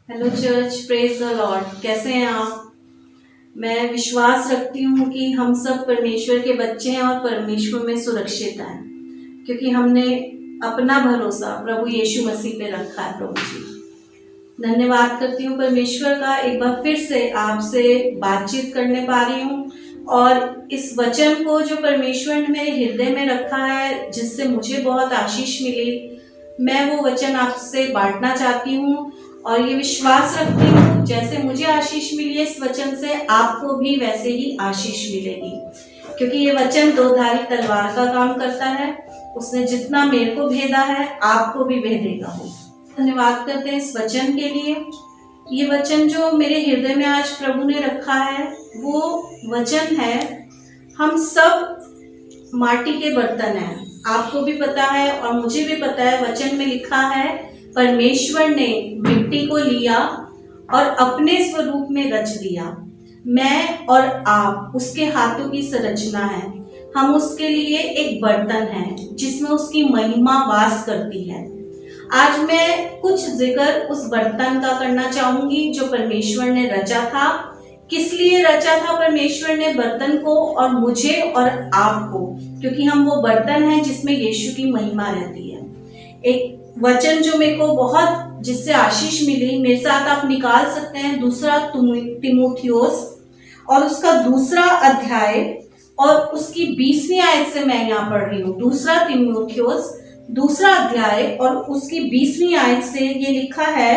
Hello church, praise the Lord. कैसे हैं आप? मैं विश्वास रखती हूँ कि हम सब परमेश्वर के बच्चे हैं और परमेश्वर में सुरक्षित हैं, क्योंकि हमने अपना भरोसा प्रभु यीशु मसीह पे रखा है। प्रभु जी, धन्यवाद करती हूँ परमेश्वर का, एक बार फिर से आपसे बातचीत करने पा रही हूँ। और इस वचन को जो परमेश्वर ने मेरे हृदय में रखा है, जिससे मुझे बहुत आशीष मिली, मैं वो वचन आपसे बांटना चाहती हूँ। और ये विश्वास रखती हूँ जैसे मुझे आशीष मिली है इस वचन से, आपको भी वैसे ही आशीष मिलेगी, क्योंकि ये वचन दो धारी तलवार का काम करता है। उसने जितना मेरे को भेदा है, आपको भी भेदेगा। वो धन्यवाद करते हैं इस वचन के लिए। ये वचन जो मेरे हृदय में आज प्रभु ने रखा है, वो वचन है, हम सब माटी के बर्तन हैं। आपको भी पता है और मुझे भी पता है, वचन में लिखा है परमेश्वर ने मिट्टी को लिया और अपने स्वरूप में रच दिया। मैं और आप उसके हाथों की संरचना है। हम उसके लिए एक बर्तन हैं जिसमें उसकी महिमा वास करती है। आज मैं कुछ जिक्र उस बर्तन का करना चाहूंगी जो परमेश्वर ने रचा था। किस लिए रचा था परमेश्वर ने बर्तन को और मुझे और आपको? क्योंकि हम वो बर्तन हैं जिसमें यीशु की महिमा रहती है। एक वचन जो मेरे को बहुत जिससे आशीष मिली, मेरे साथ आप निकाल सकते हैं, दूसरा तीमुथियुस और उसका दूसरा अध्याय और उसकी 20वीं आयत से मैं यहाँ पढ़ रही हूँ। दूसरा तीमुथियुस दूसरा अध्याय और उसकी 20वीं आयत से ये लिखा है,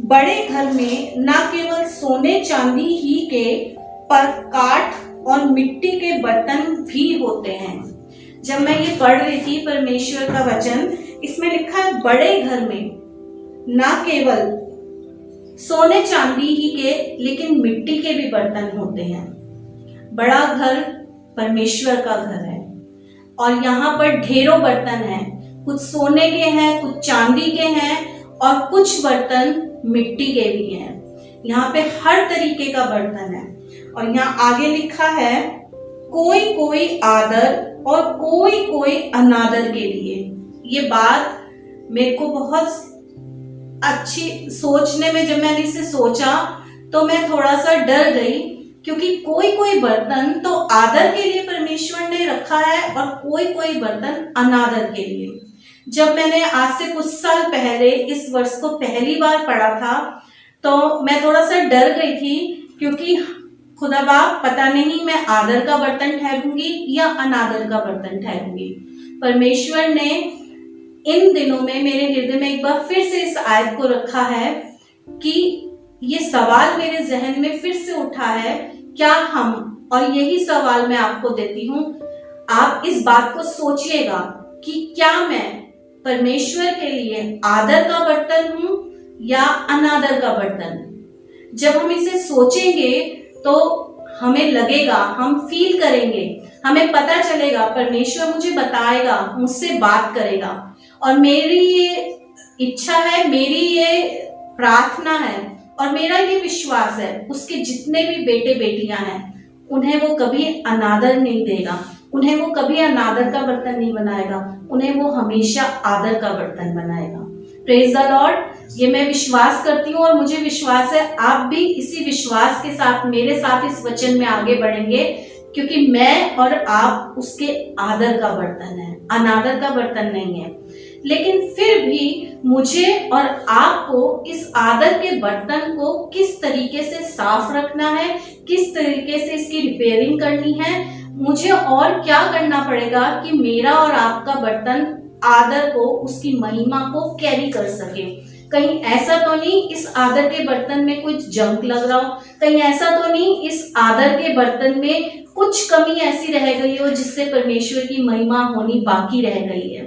बड़े घर में न केवल सोने चांदी ही के पर काठ और मिट्टी के बर्तन भी होते हैं। जब मैं ये पढ़ रही थी परमेश्वर का वचन, इसमें लिखा है बड़े घर में न केवल सोने चांदी ही के लेकिन मिट्टी के भी बर्तन होते हैं। बड़ा घर परमेश्वर का घर है और यहाँ पर ढेरों बर्तन हैं। कुछ सोने के हैं, कुछ चांदी के हैं और कुछ बर्तन मिट्टी के भी हैं। यहाँ पे हर तरीके का बर्तन है। और यहाँ आगे लिखा है, कोई कोई आदर और कोई कोई अनादर के लिए। ये बात मेरे को बहुत अच्छी सोचने में, जब मैंने इसे सोचा तो मैं थोड़ा सा डर गई, क्योंकि कोई कोई बर्तन तो आदर के लिए परमेश्वर ने रखा है और कोई कोई बर्तन अनादर के लिए। जब मैंने आज से कुछ साल पहले इस वर्ष को पहली बार पढ़ा था तो मैं थोड़ा सा डर गई थी, क्योंकि खुदा बाप पता नहीं मैं आदर का बर्तन ठहरूंगी या अनादर का बर्तन ठहरूंगी। परमेश्वर ने इन दिनों में मेरे हृदय में एक बार फिर से इस आयत को रखा है कि ये सवाल मेरे जहन में फिर से उठा है, क्या हम, और यही सवाल मैं आपको देती हूँ, आप इस बात को सोचिएगा कि क्या मैं परमेश्वर के लिए आदर का बर्तन हूं या अनादर का बर्तन। जब हम इसे सोचेंगे तो हमें लगेगा, हम फील करेंगे, हमें पता चलेगा, परमेश्वर मुझे बताएगा, मुझसे बात करेगा। और मेरी ये इच्छा है, मेरी ये प्रार्थना है और मेरा ये विश्वास है, उसके जितने भी बेटे बेटियां हैं उन्हें वो कभी अनादर नहीं देगा, उन्हें वो कभी अनादर का बर्तन नहीं बनाएगा, उन्हें वो हमेशा आदर का बर्तन बनाएगा। Praise the Lord. ये मैं विश्वास करती हूँ और मुझे विश्वास है आप भी इसी विश्वास के साथ मेरे साथ इस वचन में आगे बढ़ेंगे, क्योंकि मैं और आप उसके आदर का बर्तन है, अनादर का बर्तन नहीं है। लेकिन फिर भी मुझे और आपको इस आदर के बर्तन को किस तरीके से साफ रखना है, किस तरीके से इसकी रिपेयरिंग करनी है, मुझे और क्या करना पड़ेगा कि मेरा और आपका बर्तन आदर को, उसकी महिमा को कैरी कर सके। कहीं ऐसा तो नहीं इस आदर के बर्तन में कुछ जंक लग रहा हो, कहीं ऐसा तो नहीं इस आदर के बर्तन में कुछ कमी ऐसी रह गई हो जिससे परमेश्वर की महिमा होनी बाकी रह गई है।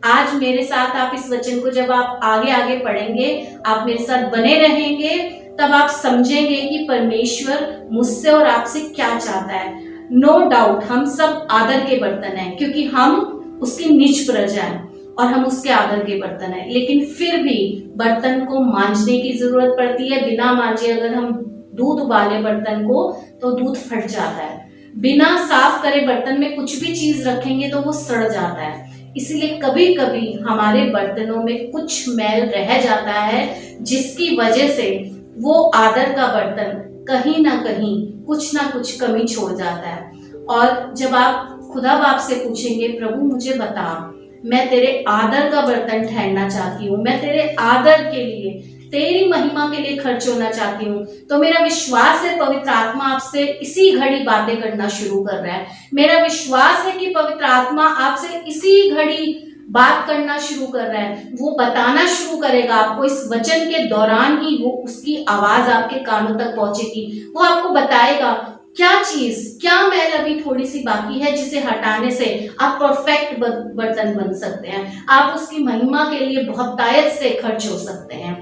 आज मेरे साथ आप इस वचन को जब आप आगे आगे पढ़ेंगे, आप मेरे साथ बने रहेंगे, तब आप समझेंगे कि परमेश्वर मुझसे और आपसे क्या चाहता है। नो डाउट हम सब आदर के बर्तन हैं, क्योंकि हम उसकी निज प्रजा हैं और हम उसके आदर के बर्तन हैं। लेकिन फिर भी बर्तन को मांजने की जरूरत पड़ती है। बिना मांजे अगर हम दूध उबाले बर्तन को तो दूध फट जाता है। बिना साफ करे बर्तन में कुछ भी चीज रखेंगे तो वो सड़ जाता है। इसीलिए कभी कभी हमारे बर्तनों में कुछ मैल रह जाता है, जिसकी वजह से वो आदर का बर्तन कहीं ना कहीं कुछ ना कुछ कमी छोड़ जाता है। और जब आप खुदा बाप से पूछेंगे, प्रभु मुझे बता, मैं तेरे आदर का बर्तन ठहरना चाहती हूँ, मैं तेरे आदर के लिए, तेरी महिमा के लिए खर्च होना चाहती हूँ, तो मेरा विश्वास है पवित्र आत्मा आपसे इसी घड़ी बातें करना शुरू कर रहा है। मेरा विश्वास है कि पवित्र आत्मा आपसे इसी घड़ी बात करना शुरू कर रहा है। वो बताना शुरू करेगा आपको, इस वचन के दौरान ही वो उसकी आवाज आपके कानों तक पहुंचेगी। वो आपको बताएगा क्या चीज, क्या मैल अभी थोड़ी सी बाकी है, जिसे हटाने से आप परफेक्ट बर्तन बन सकते हैं, आप उसकी महिमा के लिए बहुतायत से खर्च हो सकते हैं।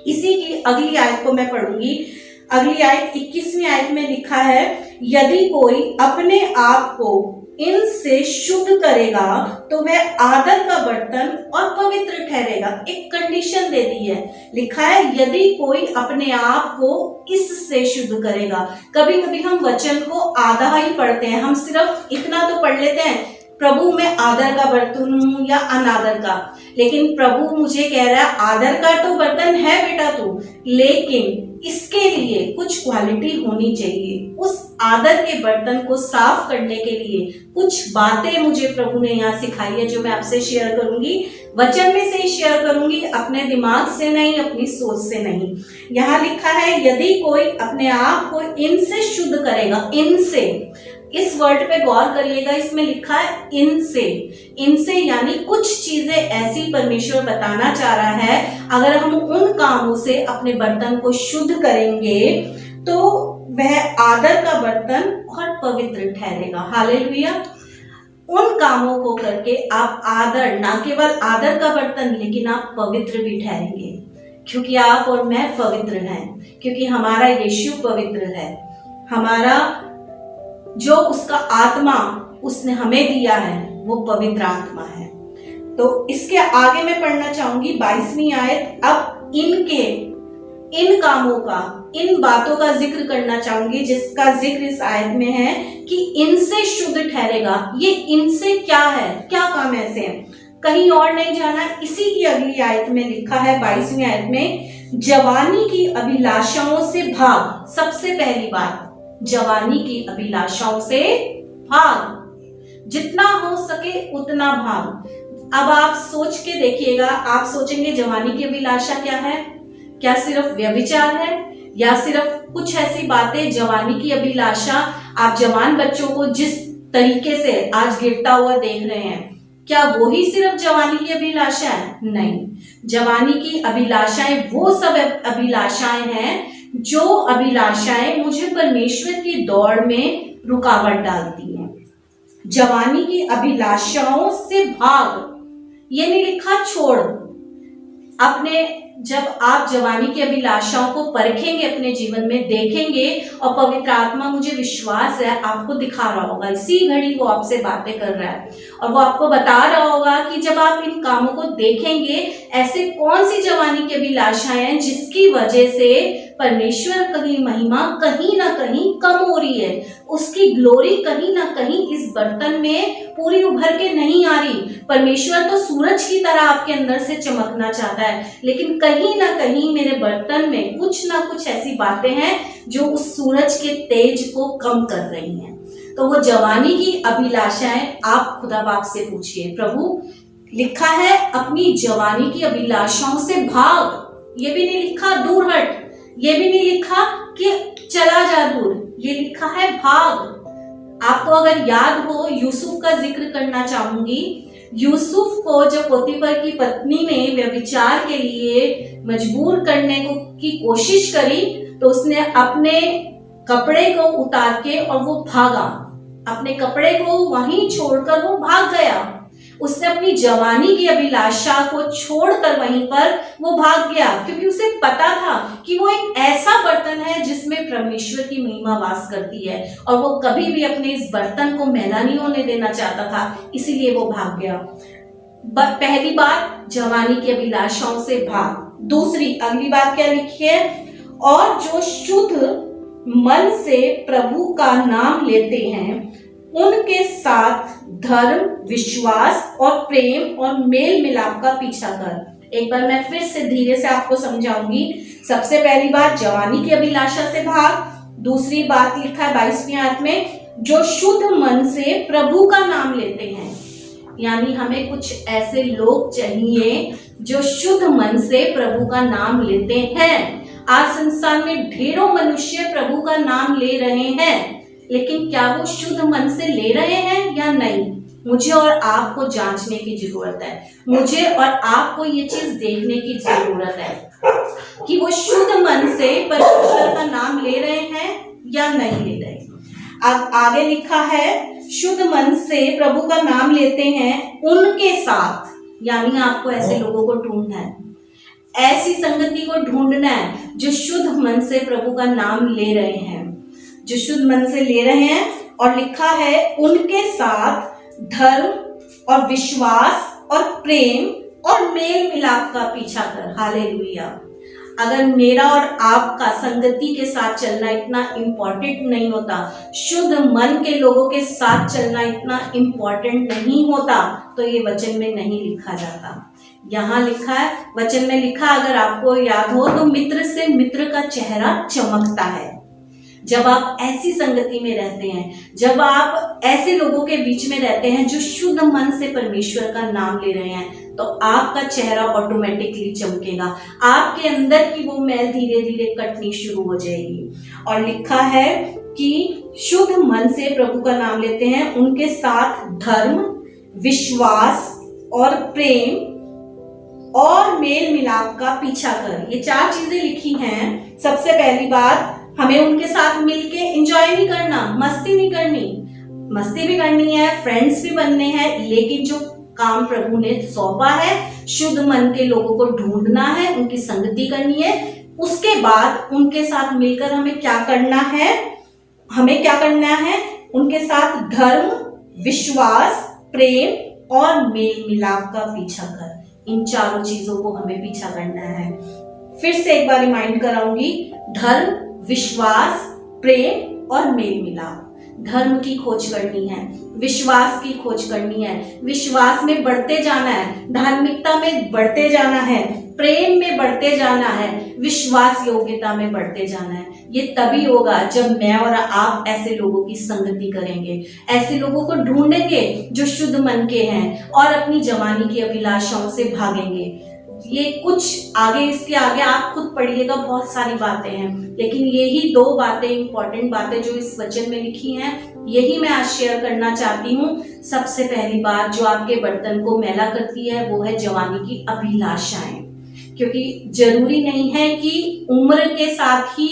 इसी की अगली आयत को मैं पढ़ूंगी। अगली आयत 21वीं आयत में लिखा है, यदि कोई अपने आप को इनसे शुद्ध करेगा तो वह आदर का बर्तन और पवित्र ठहरेगा। एक कंडीशन दे दी है, लिखा है यदि कोई अपने आप को इससे शुद्ध करेगा। कभी कभी हम वचन को आधा ही पढ़ते हैं, हम सिर्फ इतना तो पढ़ लेते हैं, प्रभु मैं आदर का बर्तन हूं या अनादर का, लेकिन प्रभु मुझे कह रहा है आदर का तो बर्तन है बेटा तू, लेकिन इसके लिए कुछ क्वालिटी होनी चाहिए। उस आदर के बर्तन को साफ करने के लिए कुछ बातें मुझे प्रभु ने यहाँ सिखाई है, जो मैं आपसे शेयर करूंगी। वचन में से ही शेयर करूंगी, अपने दिमाग से नहीं, अपनी सोच से नहीं। यहाँ लिखा है यदि कोई अपने आप को इनसे शुद्ध करेगा। इनसे, इस वर्ड पे गौर करिएगा, इसमें लिखा है इनसे। इनसे यानी कुछ चीजें ऐसी परमेश्वर बताना चाह रहा है, अगर हम उन कामों से अपने बर्तन को शुद्ध करेंगे तो वह आदर का बर्तन और पवित्र ठहरेगा। हालेलुया। उन कामों को करके आप आदर, ना केवल आदर का बर्तन, लेकिन आप पवित्र भी ठहरेंगे, क्योंकि आप और मैं पवित्र हैं, क्योंकि हमारा यीशु पवित्र है। हमारा जो उसका आत्मा उसने हमें दिया है वो पवित्र आत्मा है। तो इसके आगे मैं पढ़ना चाहूंगी 22वीं आयत। अब इन कामों का, इन बातों का जिक्र करना चाहूंगी, जिसका जिक्र इस आयत में है कि इनसे शुद्ध ठहरेगा। ये इनसे क्या है, क्या काम ऐसे हैं, कहीं और नहीं जाना, इसी की अगली आयत में लिखा है 22वीं आयत में, जवानी की अभिलाषाओं से भाग। सबसे पहली बात, जवानी की अभिलाषाओं से भाग, जितना हो सके उतना भाग। अब आप सोच के देखिएगा, आप सोचेंगे जवानी की अभिलाषा क्या है, क्या सिर्फ व्यभिचार है, या सिर्फ कुछ ऐसी बातें। जवानी की अभिलाषा, आप जवान बच्चों को जिस तरीके से आज गिरता हुआ देख रहे हैं, क्या वो ही सिर्फ जवानी की अभिलाषा है? नहीं, जवानी की अभिलाषाएं वो सब अभिलाषाएं हैं जो अभिलाषाएं मुझे परमेश्वर की दौड़ में रुकावट डालती हैं। जवानी की अभिलाषाओं से भाग, ये नहीं लिखा छोड़। अपने, जब आप जवानी की अभिलाषाओं को परखेंगे, अपने जीवन में देखेंगे, और पवित्र आत्मा मुझे विश्वास है आपको दिखा रहा होगा, इसी घड़ी वो आपसे बातें कर रहा है, और वो आपको बता रहा होगा कि जब आप इन कामों को देखेंगे, ऐसे कौन सी जवानी की अभिलाषाएं हैं जिसकी वजह से परमेश्वर की महिमा कहीं ना कहीं कम हो रही है, उसकी ग्लोरी कहीं ना कहीं इस बर्तन में पूरी उभर के नहीं आ रही। परमेश्वर तो सूरज की तरह आपके अंदर से चमकना चाहता है, लेकिन कहीं ना कहीं मेरे बर्तन में कुछ ना कुछ ऐसी बातें हैं जो उस सूरज के तेज को कम कर रही हैं। तो वो जवानी की अभिलाषाएं आप खुदा बाप से पूछिए। प्रभु, लिखा है अपनी जवानी की अभिलाषाओं से भाग। ये भी नहीं लिखा दूर हट, ये भी नहीं लिखा कि चला जा दूर, ये लिखा है भाग। आपको अगर याद हो, यूसुफ का जिक्र करना चाहूंगी। यूसुफ को जब पोतीफर की पत्नी ने व्यभिचार के लिए मजबूर करने की कोशिश करी, तो उसने अपने कपड़े को उतार के और वो भागा, अपने कपड़े को वहीं छोड़कर वो भाग गया। उसने अपनी जवानी की अभिलाषा को छोड़कर वहीं पर वो भाग गया, क्योंकि उसे पता था कि वो एक ऐसा बर्तन है जिसमें परमेश्वर की महिमा वास करती है, और वो कभी भी अपने इस बर्तन को मैला नहीं होने देना चाहता था, इसीलिए वो भाग गया। पहली बात, जवानी की अभिलाषाओं से भाग। दूसरी, अगली बात क्या लिखी है, और जो शुद्ध मन से प्रभु का नाम लेते हैं उनके साथ धर्म, विश्वास और प्रेम और मेल मिलाप का पीछा कर। एक बार मैं फिर से धीरे से आपको समझाऊंगी। सबसे पहली बात, जवानी की अभिलाषा से भाग। दूसरी बात लिखा है 22वीं आयत में, जो शुद्ध मन से प्रभु का नाम लेते हैं। यानी हमें कुछ ऐसे लोग चाहिए जो शुद्ध मन से प्रभु का नाम लेते हैं। आज संसार में ढेरों मनुष्य प्रभु का नाम ले रहे हैं, लेकिन क्या वो शुद्ध मन से ले रहे हैं या नहीं, मुझे और आपको जांचने की जरूरत है। मुझे और आपको ये चीज देखने की जरूरत है कि वो शुद्ध मन से परमेश्वर का नाम ले रहे हैं या नहीं ले रहे। अब आगे लिखा है, शुद्ध मन से प्रभु का नाम लेते हैं उनके साथ। यानी आपको ऐसे लोगों को ढूंढना है, ऐसी संगति को ढूंढना है जो शुद्ध मन से प्रभु का नाम ले रहे हैं, जो शुद्ध मन से ले रहे हैं। और लिखा है उनके साथ धर्म और विश्वास और प्रेम और मेल मिलाप का पीछा कर। हालेलुया। अगर मेरा और आपका संगति के साथ चलना इतना इम्पोर्टेंट नहीं होता, शुद्ध मन के लोगों के साथ चलना इतना इम्पोर्टेंट नहीं होता, तो ये वचन में नहीं लिखा जाता। यहाँ लिखा है, वचन में लिखा, अगर आपको याद हो तो मित्र से मित्र का चेहरा चमकता है। जब आप ऐसी संगति में रहते हैं, जब आप ऐसे लोगों के बीच में रहते हैं जो शुद्ध मन से परमेश्वर का नाम ले रहे हैं, तो आपका चेहरा ऑटोमेटिकली चमकेगा। आपके अंदर की वो मैल धीरे धीरे कटनी शुरू हो जाएगी। और लिखा है कि शुद्ध मन से प्रभु का नाम लेते हैं, उनके साथ धर्म, विश्वास और प्रेम और मेल मिलाप का पीछा कर। ये 4 चीजें लिखी हैं। सबसे पहली बात, हमें उनके साथ मिलके एंजॉय नहीं करना, मस्ती नहीं करनी। मस्ती भी करनी है, फ्रेंड्स भी बनने हैं, लेकिन जो काम प्रभु ने सौंपा है, शुद्ध मन के लोगों को ढूंढना है, उनकी संगति करनी है। उसके बाद उनके साथ मिलकर हमें क्या करना है? हमें क्या करना है? उनके साथ धर्म, विश्वास, प्रेम और मेल मिलाप का पीछा कर। इन 4 चीजों को हमें पीछा करना है। फिर से एक बार रिमाइंड कराऊंगी, धर्म, विश्वास, प्रेम और मेल मिलाप। धर्म की खोज करनी है, विश्वास की खोज करनी है, विश्वास में बढ़ते जाना है, धार्मिकता में बढ़ते जाना है, प्रेम में बढ़ते जाना है, विश्वास योग्यता में बढ़ते जाना है। ये तभी होगा जब मैं और आप ऐसे लोगों की संगति करेंगे, ऐसे लोगों को ढूंढेंगे जो शुद्ध मन के हैं और अपनी जवानी की अभिलाषाओं से भागेंगे। ये कुछ आगे, इसके आगे आप खुद पढ़िएगा, बहुत सारी बातें हैं, लेकिन यही 2 बातें, इंपॉर्टेंट बातें जो इस वचन में लिखी हैं, यही मैं आज शेयर करना चाहती हूँ। सबसे पहली बात जो आपके बर्तन को मैला करती है वो है जवानी की अभिलाषाएं। क्योंकि जरूरी नहीं है कि उम्र के साथ ही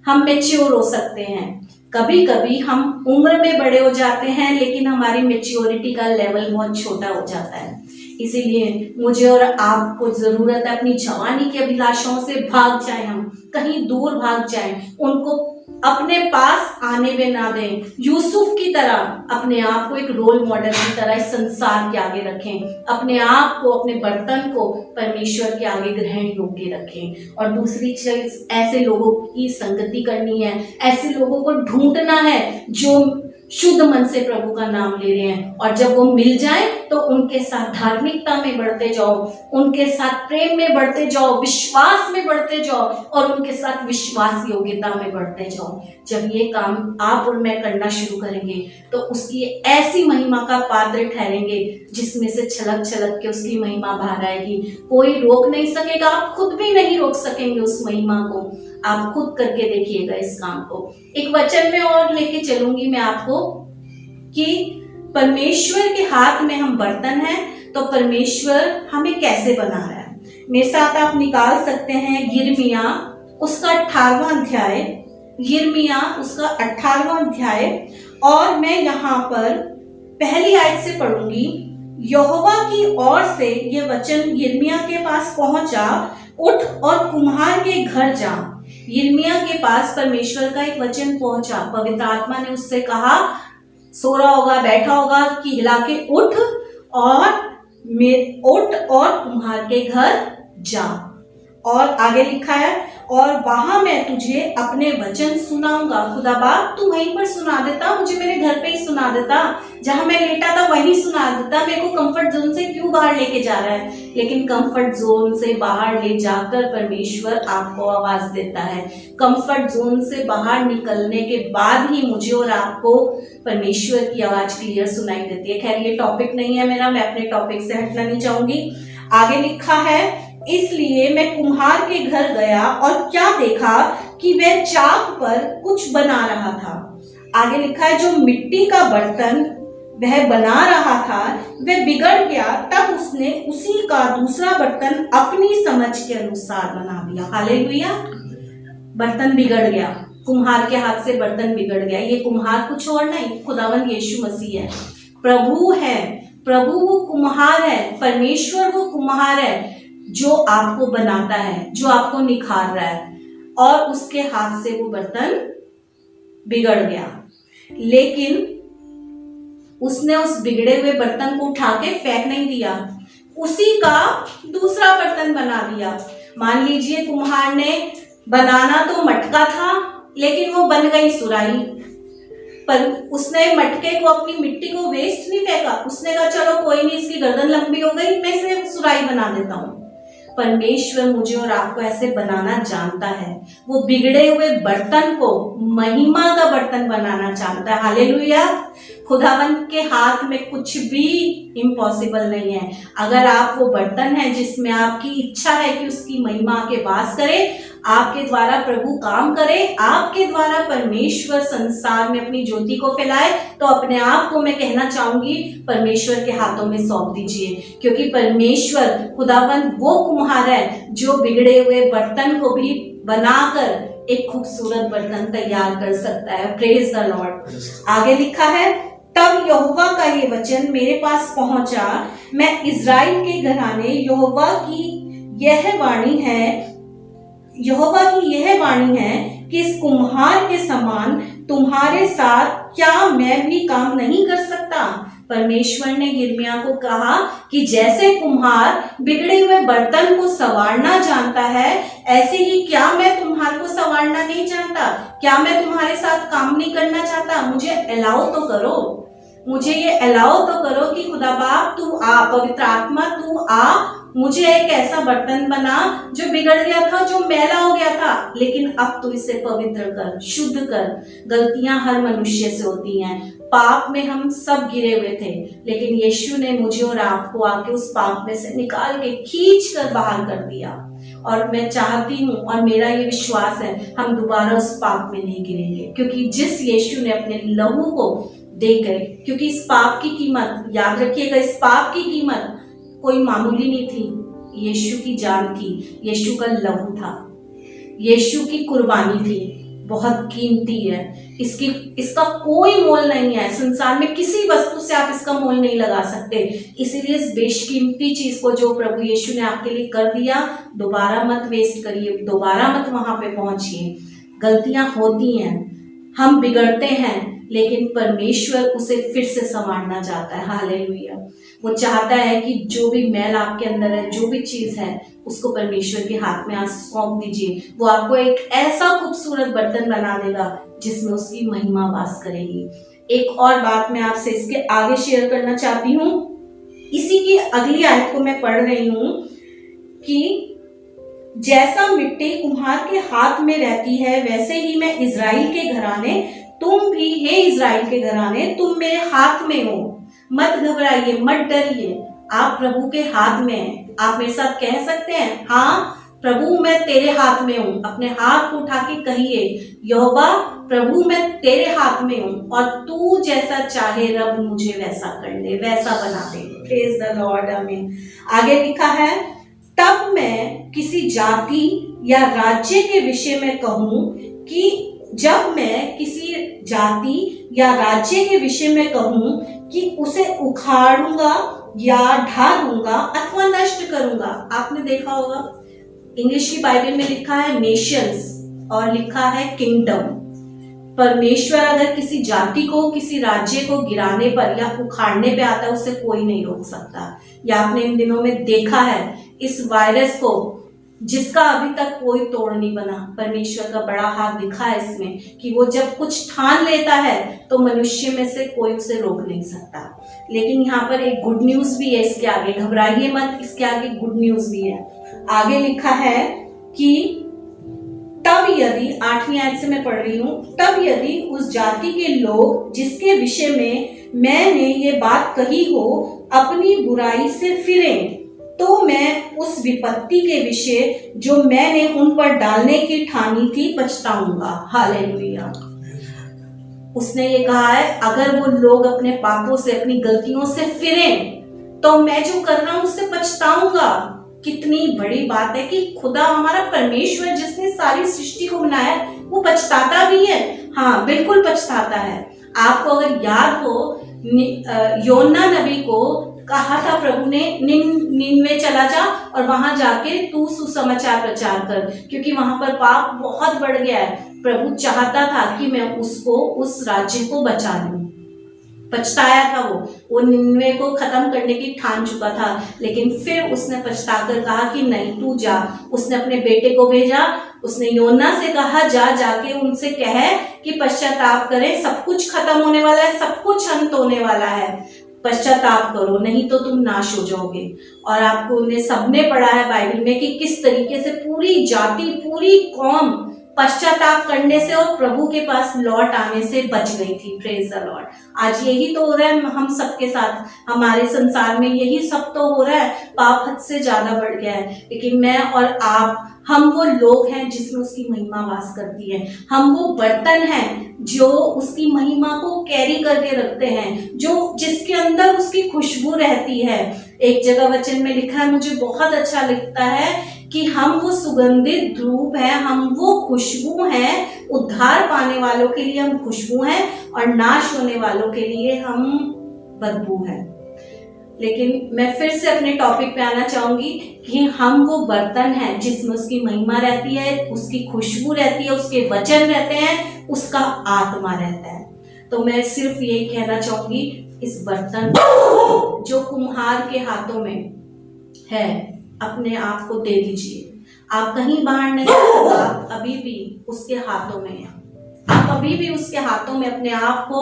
हम मैच्योर हो सकते हैं। कभी कभी हम उम्र में बड़े हो जाते हैं, लेकिन हमारी मैच्योरिटी का लेवल बहुत छोटा हो जाता है। इसीलिए मुझे और आपको जरूरत है अपनी जवानी की अभिलाषाओं से भाग जाएं, हम कहीं दूर भाग जाएं, उनको अपने पास आने में ना दें। यूसुफ की तरह अपने आप को एक रोल मॉडल की तरह इस संसार के आगे रखें, अपने आप को, अपने बर्तन को परमेश्वर के आगे ग्रहण योग्य रखें। और दूसरी चीज, ऐसे लोगों की संगति करनी है, ऐसे लोगों को ढूंढना है जो शुद्ध मन से प्रभु का नाम ले रहे हैं। और जब वो मिल जाए तो उनके साथ धार्मिकता में बढ़ते जाओ, उनके साथ प्रेम में बढ़ते जाओ, विश्वास में बढ़ते जाओ और उनके साथ विश्वास योग्यता में बढ़ते जाओ। जब ये काम आप और मैं करना शुरू करेंगे तो उसकी ऐसी महिमा का पात्र ठहरेंगे जिसमें से छलक छलक के उसकी महिमा बाहर आएगी। कोई रोक नहीं सकेगा, आप खुद भी नहीं रोक सकेंगे उस महिमा को। आप खुद करके देखिएगा इस काम को। एक वचन में और लेके चलूंगी मैं आपको कि परमेश्वर के हाथ में हम बर्तन हैं, तो परमेश्वर हमें कैसे बना रहा है। मेरे साथ आप निकाल सकते हैं यिर्मयाह उसका 18वां अध्याय, यिर्मयाह उसका 18वां अध्याय, और मैं यहाँ पर पहली आयत से पढ़ूंगी। यहोवा की ओर से ये वचन यिर्मयाह के पास पहुंचा, उठ और कुम्हार के घर जा। यिर्मयाह के पास परमेश्वर का एक वचन पहुंचा, पवित्र आत्मा ने उससे कहा, सो रहा होगा, बैठा होगा, कि हिला के उठ और कुम्हार के घर जा। और आगे लिखा है, और वहां मैं तुझे अपने वचन सुनाऊंगा। खुदा बाप तू वहीं पर सुना देता, मुझे मेरे घर पे ही सुना देता, जहां मैं लेटा था वहीं सुना देता। मेरे को कंफर्ट जोन से क्यों बाहर लेके जा रहा है? लेकिन कंफर्ट जोन से बाहर ले जाकर परमेश्वर आपको आवाज देता है। कंफर्ट जोन से बाहर निकलने के बाद ही मुझे और आपको परमेश्वर की आवाज क्लियर सुनाई देती है। खैर ये टॉपिक नहीं है मेरा, मैं अपने टॉपिक से हटना नहीं चाहूंगी। आगे लिखा है, इसलिए मैं कुम्हार के घर गया और क्या देखा कि वह चाक पर कुछ बना रहा था। आगे लिखा है, जो मिट्टी का बर्तन वह बना रहा था वह बिगड़ गया, तब उसने उसी का दूसरा बर्तन अपनी समझ के अनुसार बना दिया। हालेलुया। बर्तन बिगड़ गया, कुम्हार के हाथ से बर्तन बिगड़ गया। ये कुम्हार कुछ और नहीं, खुदावंद यीशु मसीह है, प्रभु है। प्रभु वो कुम्हार है, परमेश्वर वो कुम्हार है जो आपको बनाता है, जो आपको निखार रहा है, और उसके हाथ से वो बर्तन बिगड़ गया। लेकिन उसने उस बिगड़े हुए बर्तन को उठा के फेंक नहीं दिया, उसी का दूसरा बर्तन बना दिया। मान लीजिए कुम्हार ने बनाना तो मटका था, लेकिन वो बन गई सुराही, पर उसने मटके को, अपनी मिट्टी को वेस्ट नहीं फेंका। उसने कहा चलो कोई नहीं, इसकी गर्दन लंबी हो गई, मैं इसे सुराही बना देता हूँ। परमेश्वर मुझे और आपको ऐसे बनाना जानता है। वो बिगड़े हुए बर्तन को महिमा का बर्तन बनाना चाहता है। हालेलुया। खुदावंत के हाथ में कुछ भी इम्पॉसिबल नहीं है। अगर आप वो बर्तन है जिसमें आपकी इच्छा है कि उसकी महिमा के वास करे, आपके द्वारा प्रभु काम करे, आपके द्वारा परमेश्वर संसार में अपनी ज्योति को फैलाए, तो अपने आप को मैं कहना चाहूंगी परमेश्वर के हाथों में सौंप दीजिए, क्योंकि परमेश्वर खुदावंत वो कुम्हार है जो बिगड़े हुए बर्तन को भी बनाकर एक खूबसूरत बर्तन तैयार कर सकता है। Praise the Lord. आगे लिखा है, तब यहोवा का ये वचन मेरे पास पहुंचा, मैं इज़राइल के घराने यहोवा की यह वाणी है कि इस कुम्हार के समान तुम्हारे साथ क्या मैं भी काम नहीं कर सकता। परमेश्वर ने यिर्मयाह को कहा कि जैसे कुम्हार बिगड़े हुए बर्तन को संवारना जानता है, ऐसे ही क्या मैं तुम्हारे को संवारना नहीं जानता? क्या मैं तुम्हारे साथ काम नहीं करना चाहता? मुझे अलाउ तो करो, मुझे ये अलाउ तो करो कि खुदा बाप तू आ, पवित्र आत्मा तू आ, मुझे एक ऐसा बर्तन बना जो बिगड़ गया था, जो मैला हो गया था, लेकिन अब तू इसे पवित्र कर, शुद्ध कर। गलतियां हर मनुष्य से होती हैं, पाप में हम सब गिरे हुए थे, लेकिन यीशु ने मुझे और आपको आके उस पाप में से निकाल के खींच कर बाहर कर दिया। और मैं चाहती हूँ और मेरा ये विश्वास है हम दोबारा उस पाप में नहीं गिरेंगे, क्योंकि जिस यीशु ने अपने लहू को दे गए, क्योंकि इस पाप की कीमत, याद रखिएगा, इस पाप की कीमत कोई मामूली नहीं थी। यीशु की जान थी, यीशु का लहू था, यीशु की कुर्बानी थी, बहुत कीमती है। इसका कोई मोल नहीं है। संसार में किसी वस्तु से आप इसका मोल नहीं लगा सकते। इसीलिए इस बेशकीमती चीज को जो प्रभु यीशु ने आपके लिए कर दिया, दोबारा मत वेस्ट करिए, दोबारा मत वहां पे पहुंचिए। गलतियां होती हैं, हम बिगड़ते हैं, लेकिन परमेश्वर उसे फिर से संवारना चाहता है। हालेलुया। वो चाहता है कि जो भी मैल आपके अंदर है, जो भी चीज है, उसको परमेश्वर के हाथ में आज सौंप दीजिए। वो आपको एक ऐसा खूबसूरत बर्तन बना देगा जिसमें उसकी महिमा वास करेगी। एक और बात मैं आपसे इसके आगे शेयर करना चाहती हूँ। इसी की अगली आयत को मैं पढ़ रही हूँ कि जैसा मिट्टी कुम्हार के हाथ में रहती है, वैसे ही मैं इज़राइल के घराने, तुम भी हे इज़राइल के घराने, तुम मेरे हाथ में हो। मत घबराइए, मत डरिए, आप प्रभु के हाथ में हैं। आप मेरे साथ कह सकते हैं, हाँ प्रभु मैं तेरे हाथ में हूँ। अपने हाथ को उठा के कहिए, यहोवा प्रभु मैं तेरे हाथ में हूँ, और तू जैसा चाहे रब मुझे वैसा कर ले, वैसा बना दे। Praise the Lord. आमीन। आगे लिखा है, तब मैं किसी जाति या राज्य के विषय में कहूँ कि जब मैं किसी जाति या राज्य के विषय में कहूँ कि उसे उखाड़ूंगा या ढा दूंगा अथवा नष्ट करूंगा। आपने देखा होगा इंग्लिश की बाइबल में लिखा है नेशंस और लिखा है किंगडम। परमेश्वर अगर किसी जाति को, किसी राज्य को गिराने पर या उखाड़ने पे आता है, उसे कोई नहीं रोक सकता। या आपने इन दिनों में देखा है, इस वायरस को जिसका अभी तक कोई तोड़ नहीं बना। परमेश्वर का बड़ा हाथ दिखा है इसमें कि वो जब कुछ ठान लेता है तो मनुष्य में से कोई उसे रोक नहीं सकता। लेकिन यहाँ पर एक गुड न्यूज भी है इसके आगे, घबराइए मत, इसके आगे गुड न्यूज भी है। आगे लिखा है कि तब यदि, 8वीं आयत से मैं पढ़ रही हूं, तब यदि उस जाति के लोग जिसके विषय में मैंने ये बात कही हो अपनी बुराई से फिरें, तो मैं उस विपत्ति के विषय जो मैंने उन पर डालने की ठानी थी पछताऊंगा। हालेलुया। उसने ये कहा है अगर वो लोग अपने पापों से, अपनी गलतियों से फिरें तो मैं जो कर रहा हूं उससे पछताऊंगा। कितनी बड़ी बात है कि खुदा हमारा परमेश्वर जिसने सारी सृष्टि को बनाया वो पछताता भी है। हाँ, बिल्कुल पछताता है। आपको अगर याद हो, योना नबी को कहा था प्रभु ने निन्वे चला जा और वहां जाके तू सुसमाचार प्रचार कर, क्योंकि वहां पर पाप बहुत बढ़ गया है। प्रभु चाहता था कि मैं उसको, उस राज्य को बचा लूं। पछताया था वो निन्वे को खत्म करने की ठान चुका था, लेकिन फिर उसने पछताकर कहा कि नहीं तू जा। उसने अपने बेटे को भेजा, उसने योना से कहा जाके उनसे कहे कि पश्चाताप करें, सब कुछ खत्म होने वाला है, सब कुछ अंत होने वाला है, पश्चाताप करो नहीं तो तुम नाश हो जाओगे। और आपको ने सबने पढ़ा है बाइबल में कि किस तरीके से पूरी जाति, पूरी कौम पश्चाताप करने से और प्रभु के पास लौट आने से बच गई थी। Praise the Lord. आज यही तो हो रहा है हम सबके साथ, हमारे संसार में यही सब तो हो रहा है। पाप हद से ज्यादा बढ़ गया है, लेकिन मैं और आप, हम वो लोग हैं जिसमें उसकी महिमा वास करती है। हम वो बर्तन हैं जो उसकी महिमा को कैरी करके रखते हैं, जो जिसके अंदर उसकी खुशबू रहती है। एक जगह वचन में लिखा है, मुझे बहुत अच्छा लगता है कि हम वो सुगंधित धूप है, हम वो खुशबू हैं, उद्धार पाने वालों के लिए हम खुशबू हैं और नाश होने वालों के लिए हम बदबू हैं। लेकिन मैं फिर से अपने टॉपिक पे आना चाहूंगी कि हम वो बर्तन हैं जिसमें उसकी महिमा रहती है, उसकी खुशबू रहती है, उसके वचन रहते हैं, उसका आत्मा रहता है। तो मैं सिर्फ यही कहना चाहूंगी, इस बर्तन जो कुम्हार के हाथों में है, अपने आप को दे दीजिए। आप कहीं बाहर नहीं, आप अभी भी उसके हाथों में हैं। आप अभी भी उसके हाथों में अपने आप को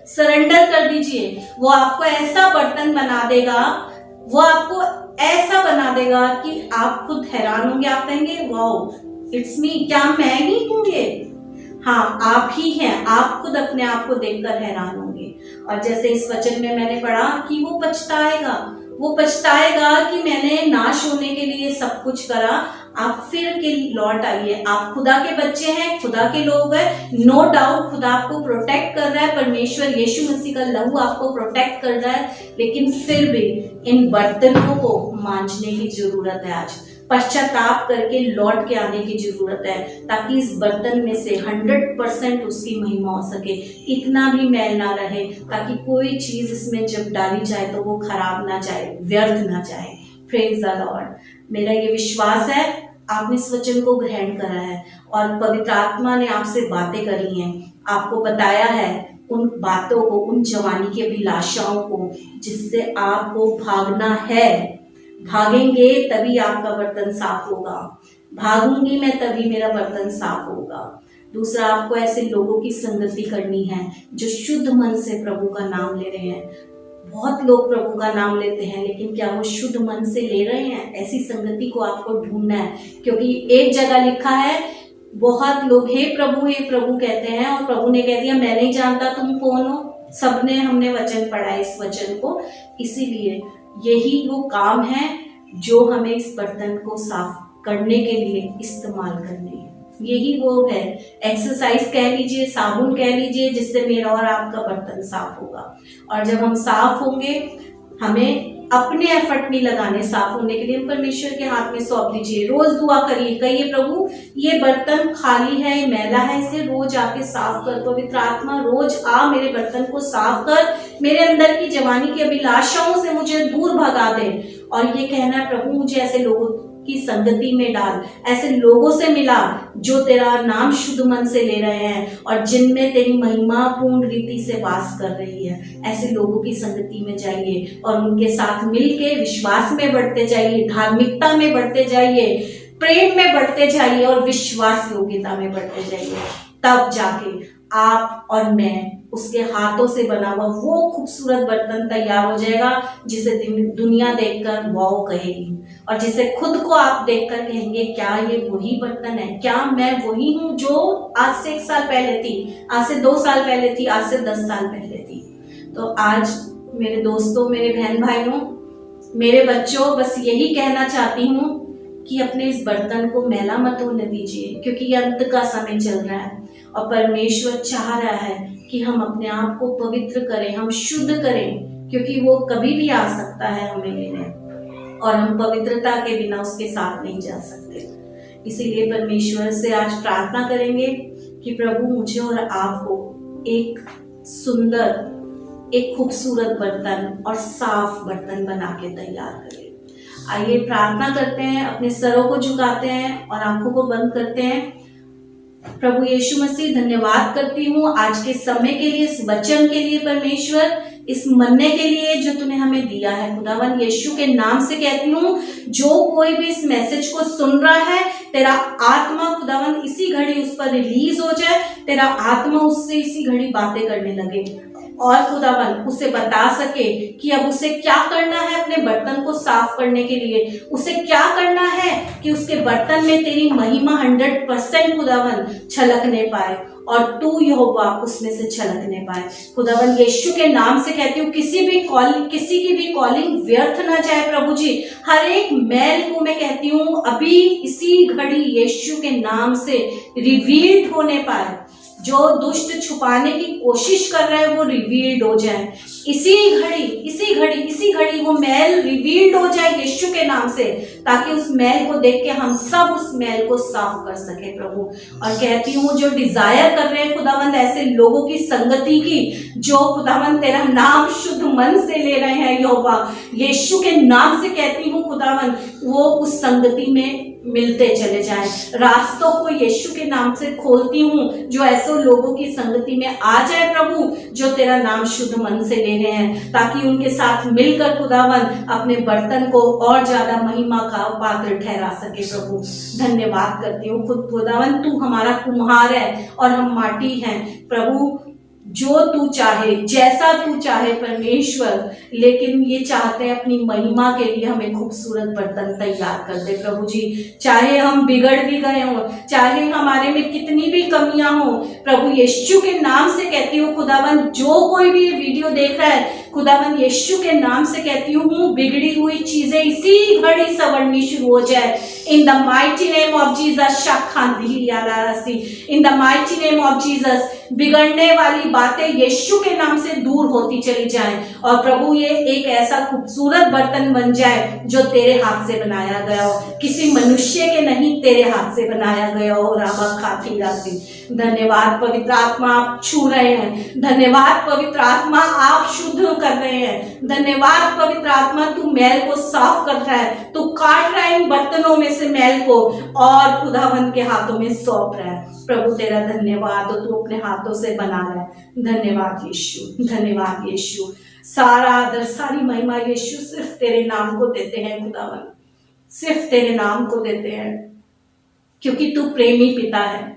सरेंडर कर दीजिए। वो आपको ऐसा बर्तन बना देगा, वो आपको ऐसा बना देगा कि आप खुद हैरान होंगे। आप कहेंगे वाओ इट्स मी, क्या मैं ही हूं ये? हाँ, आप ही हैं। आप खुद अपने आप को देखकर हैरान होंगे। और जैसे इस वचन में मैंने पढ़ा कि वो पछताएगा कि मैंने नाश होने के लिए सब कुछ करा। आप फिर के लौट आइए। आप खुदा के बच्चे हैं, खुदा के लोग हैं। नो डाउट खुदा आपको प्रोटेक्ट कर रहा है, परमेश्वर यीशु मसीह का लहू आपको प्रोटेक्ट कर रहा है, लेकिन फिर भी इन बर्तनों को मांजने की जरूरत है। आज पश्चाताप करके लौट के आने की जरूरत है, ताकि इस बर्तन में से 100% उसकी महिमा हो सके। इतना भी मैल ना रहे, ताकि कोई चीज इसमें जब डाली जाए तो वो खराब ना जाए, व्यर्थ ना जाए। Praise the Lord. मेरा ये विश्वास है आपने इस वचन को ग्रहण करा है और पवित्र आत्मा ने आपसे बातें करी हैं, आपको बताया है उन बातों को, उन जवानी की अभिलाषाओं को जिससे आपको भागना है। भागेंगे तभी आपका बर्तन साफ होगा। भागूंगी मैं तभी मेरा बर्तन साफ होगा। दूसरा, आपको ऐसे लोगों की संगति करनी है जो शुद्ध मन से प्रभु का नाम ले रहे हैं। बहुत लोग प्रभु का नाम लेते हैं, लेकिन क्या वो शुद्ध मन से ले रहे हैं? ऐसी संगति को आपको ढूंढना है, क्योंकि एक जगह लिखा है बहुत लोग हे प्रभु कहते हैं और प्रभु ने कह दिया मैं नहीं जानता तुम कौन हो। सबने हमने वचन पढ़ा है इस वचन को, इसीलिए यही वो काम है जो हमें इस बर्तन को साफ करने के लिए इस्तेमाल करने हैं। यही वो है, एक्सरसाइज कह लीजिए, साबुन कह लीजिए, जिससे मेरा और आपका बर्तन साफ होगा। और जब हम साफ होंगे, हमें अपने एफर्ट नहीं लगाने साफ होने के लिए, परमेश्वर के हाथ में सौंप दीजिए। रोज दुआ करिए, कहिए प्रभु ये बर्तन खाली है, ये मैला है, इसे रोज आके साफ कर। पवित्र आत्मा रोज आ मेरे बर्तन को साफ कर, मेरे अंदर की जवानी की अभिलाषाओं से मुझे दूर भगा दे। और ये कहना है प्रभु मुझे ऐसे लोगों की संगति में डाल, ऐसे लोगों से मिला जो तेरा नाम शुद्ध मन से ले रहे हैं और जिनमें तेरी महिमा पूर्ण रीति से वास कर रही है। ऐसे लोगों की संगति में जाइए और उनके साथ मिलके विश्वास में बढ़ते जाइए, धार्मिकता में बढ़ते जाइए, प्रेम में बढ़ते जाइए और विश्वास योग्यता में बढ़ते जाइए, तब जाके आप और मैं उसके हाथों से बना हुआ वो खूबसूरत बर्तन तैयार हो जाएगा, जिसे दुनिया देखकर वाओ कहेगी, और जिसे खुद को आप देखकर कहेंगे क्या ये वही बर्तन है, क्या मैं वही हूँ जो आज से 1 साल पहले थी, आज से 2 साल पहले थी, आज से 10 साल पहले थी। तो आज मेरे दोस्तों, मेरे बहन भाइयों, मेरे बच्चों, बस यही कहना चाहती हूँ कि अपने इस बर्तन को मैला मत होने दीजिए, क्योंकि अंत का समय चल रहा है और परमेश्वर चाह रहा है कि हम अपने आप को पवित्र करें, हम शुद्ध करें, क्योंकि वो कभी भी आ सकता है हमें लेने, और हम पवित्रता के बिना उसके साथ नहीं जा सकते। इसीलिए परमेश्वर से आज प्रार्थना करेंगे कि प्रभु मुझे और आपको एक सुंदर, एक खूबसूरत बर्तन और साफ बर्तन बना के तैयार करें। आइए प्रार्थना करते हैं, अपने सरों को झुकाते हैं और आंखों को बंद करते हैं। प्रभु यीशु मसीह, धन्यवाद करती हूँ आज के समय के लिए, इस वचन के लिए परमेश्वर, इस मन्ने के लिए जो तूने हमें दिया है। खुदावन यीशु के नाम से कहती हूँ, जो कोई भी इस मैसेज को सुन रहा है, तेरा आत्मा खुदावन इसी घड़ी उस पर रिलीज हो जाए, तेरा आत्मा उससे इसी घड़ी बातें करने लगे और खुदावन उसे बता सके कि अब उसे क्या करना है अपने बर्तन को साफ करने के लिए, उसे क्या करना है कि उसके बर्तन में तेरी महिमा 100% खुदावन छलकने पाए और तू यहोवा उसमें से छलकने पाए। खुदावन यीशु के नाम से कहती हूँ, किसी की भी कॉलिंग व्यर्थ ना जाए प्रभु जी। हर एक मैल को मैं कहती हूँ अभी इसी घड़ी यीशु के नाम से रिवील्ड होने पाए, जो दुष्ट छुपाने की कोशिश कर रहे हैं वो रिवील्ड हो जाए इसी घड़ी वो मैल रिवील्ड हो जाए यीशु के नाम से, ताकि उस मैल को देख के हम सब उस मैल को साफ कर सके प्रभु। और कहती हूँ जो डिजायर कर रहे हैं खुदावंद ऐसे लोगों की संगति की, जो खुदावंद तेरा नाम शुद्ध मन से ले रहे हैं यहोवा, यीशु के नाम से कहती हूँ खुदावंद वो उस संगति में मिलते चले जाएं। रास्तों को यीशु के नाम से खोलती हूँ, जो ऐसे लोगों की संगति में आ जाए प्रभु, जो तेरा नाम शुद्ध मन से ले रहे हैं, ताकि उनके साथ मिलकर खुदावन अपने बर्तन को और ज्यादा महिमा का पात्र ठहरा सके प्रभु। धन्यवाद करती हूँ खुद खुदावन, तू हमारा कुम्हार है और हम माटी हैं प्रभु, जो तू चाहे, जैसा तू चाहे परमेश्वर, लेकिन ये चाहते हैं अपनी महिमा के लिए हमें खूबसूरत बर्तन तैयार कर दे प्रभु जी। चाहे हम बिगड़ भी गए हों, चाहे हमारे में कितनी भी कमियां हों, प्रभु यीशु के नाम से कहती हूँ खुदावन, जो कोई भी वीडियो देख रहा है खुदावन यीशु के नाम से कहती हूँ, बिगड़ी हुई चीजें इसी घड़ी संवरनी शुरू हो जाए। In the mighty name of Jesus, in the mighty name of Jesus, बिगड़ने वाली बातें यीशु के नाम से दूर होती चली जाएं और प्रभु ये एक ऐसा खूबसूरत बर्तन बन जाए जो तेरे हाथ से बनाया गया हो, किसी मनुष्य के नहीं, तेरे हाथ से बनाया गया हो। रामा खाती राशि, धन्यवाद पवित्र आत्मा, आप छू रहे हैं, धन्यवाद पवित्र आत्मा, आप शुद्ध कर रहे हैं, धन्यवाद पवित्र आत्मा, तू मैल को साफ कर रहा है, तू काट रहा है इन बर्तनों में से मैल को और खुदावन के हाथों में सौंप रहा है प्रभु। तेरा धन्यवाद, तू अपने हाथों से बना रहा है। धन्यवाद यीशु, धन्यवाद यीशु, सारा आदर सारी महिमा यीशु सिर्फ तेरे नाम को देते हैं खुदावन, सिर्फ तेरे नाम को देते हैं, क्योंकि तू प्रेमी पिता है।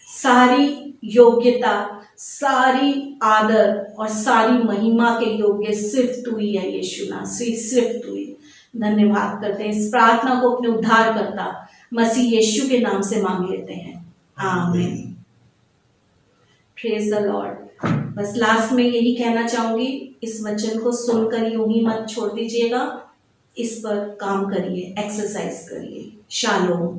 सारी योग्यता, सारी आदर और सारी महिमा के योग्य सिर्फ तू ही है यीशु ना, सिर्फ तू ही। धन्यवाद करते हैं, इस प्रार्थना को अपने उद्धारकर्ता मसीह यीशु के नाम से मांग लेते हैं, आमीन। Praise the Lord. बस लास्ट में यही कहना चाहूंगी, इस वचन को सुनकर यूं ही मत छोड़ दीजिएगा, इस पर काम करिए, एक्सरसाइज करिए। शालोम।